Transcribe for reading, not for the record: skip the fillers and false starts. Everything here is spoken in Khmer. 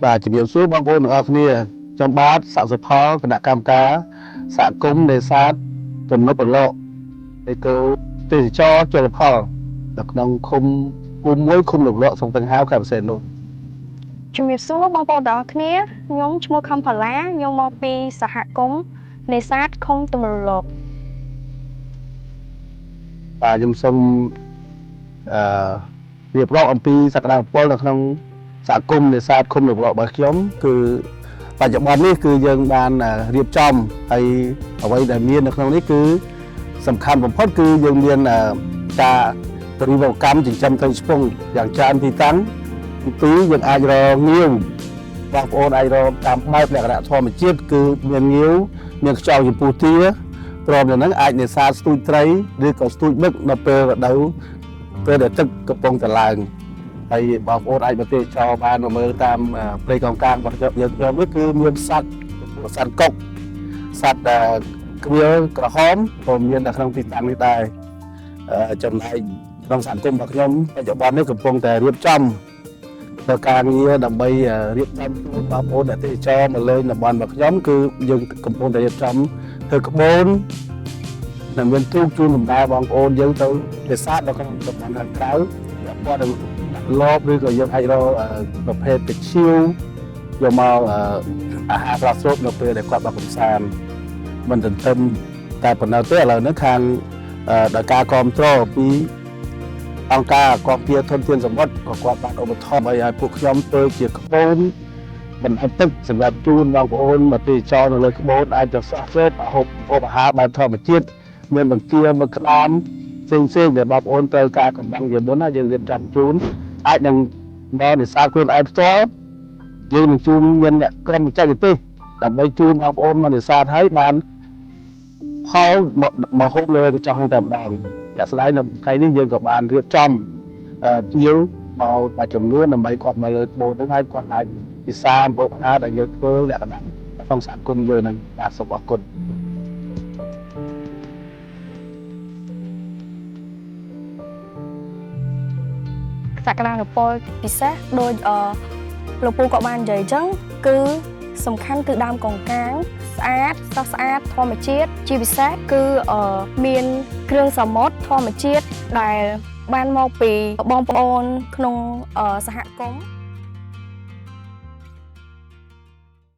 បាទជំរាបសួរបងប្អូនទាំងអស់គ្នាខ្ញុំបាទសកសិផលគណៈកម្មការសហគមន៍នេសាទទំនប់ប្រឡកឯកោទេសចរជលផលនៅក្នុងឃុំមួយឃុំលំលក់សង្កង្ហាវខេត្តបរសេននោះជំរាបសួរបងប្អូនទាំងអស់គ្នាខ្ញុំឈ្មោះខំផល្លាខ្ញុំមកពីសហគមន៍នេសាទឃុំទំនប់ប្រឡកបាទខ្ញុំសូមរៀបរាប់អំពីសក្តានុពលនៅក្នុងសហគមន៍នេសាទឃុំលំលក់របស់ខ្ញុំគឺបច្ចុប្បន្ននេះគឺយើងបានរៀបចំហើយអ្វីដែលមាននៅក្នុងនេះគឺសំខាន់បំផុតគឺយើងមានការពរិវកម្មចិញ្ចឹមត្រីឆ្ពង់យ៉ាងច្រើនទីតាំងទី2យើងអាចរកងាវបងប្អូនអាចរកតាមបែបលក្ខណៈធម្មជាតិគឺមានងាវមានខ្យល់ចំពោះទាព្រមទាំងហ្នឹងអាចនេសាទស្ទូចត្រីឬក៏ស្ទូចមឹកនៅពេលរដូវពេលដែលទឹកកំពុងតែឡើងហើយបងប្អូនអាចមកទេសចរបានមកមើលតាមព្រៃកោងកាងរបស់យើងនេះគឺមានសត្វកុកសត្វក្រៀលក្រហមក៏មាននៅក្នុងទីតាំងនេះដែរចំណែកក្នុងសហគមន៍របស់ខ្ញុំបច្ចុប្បន្ននេះកំពុងតែរៀបចំដល់ការងារដើម្បីរៀបចំជូនបងប្អូនអ្នកទេសចរមកលេងតំបន់របស់ខ្ញុំគឺយើងកំពុងតែរៀបចំធ្វើក្បូនដែលមានទូកជូនដំណើរបងប្អូនយើងទៅនេសាទនៅក្នុងតំបន់ខាងក្រៅពាក់ព័ន្ធនឹងលបឬក៏យើងអាចរកប្រភេទទឹកឈៀវយកមកអាហារស្រស់ស្រូបនៅពេលដែលគាត់មកកំសាន្តមិនទន្ទឹមតែប៉ុណ្ណោះទេឥឡូវនេះខាងដោយការគ្រប់គ្រងពីអង្គការគាំពារធនធានសមុទ្រក៏គាត់បានឧបត្ថម្ភឲ្យពួកខ្ញុំធ្វើជាក្បូនបណ្ដែតទឹកសម្រាប់ជូនបងប្អូនមកទេសចរនៅលើក្បូនអាចទៅស្រស់ស្រាយប្រហូបអាហារបែបធម្មជាតិមានបង្គាមកក្តាមផ្សេងដែលបងប្អូនត្រូវការកំបាំងជាមុនណាយើងរៀបចំជូនអាចនឹងមកនេសាទខ្លួនឯងផ្ទាល់យើងនឹងជូនមានអ្នកក្រុមបច្ចេកទេសដើម្បីជូនបងប្អូនមកនេសាទឲ្យបានផលមកហូបលើកញ្ចក់តែម្ដងជាក់ស្ដែងនៅថ្ងៃនេះយើងក៏បានរៀបចំជាវមកមួយចំនួនដើម្បីគាត់មកលើក្បូនហ្នឹងឲ្យគាត់អាចពិសាអំពើអាហារដែលយើងធ្វើលក្ខណៈក្នុងសហគមន៍យើងនឹងបាទសូមអរគុណសក្តានុពលពិសេសដូចលោកពូក៏បាននិយាយអញ្ចឹងគឺសំខាន់គឺដើមកោងកាងស្អាតស្រស់ស្អាតធម្មជាតិជាពិសេសគឺមានគ្រឿងសមុទ្រធម្មជាតិដែលបានមកពីបងប្អូនក្នុងសហគមន៍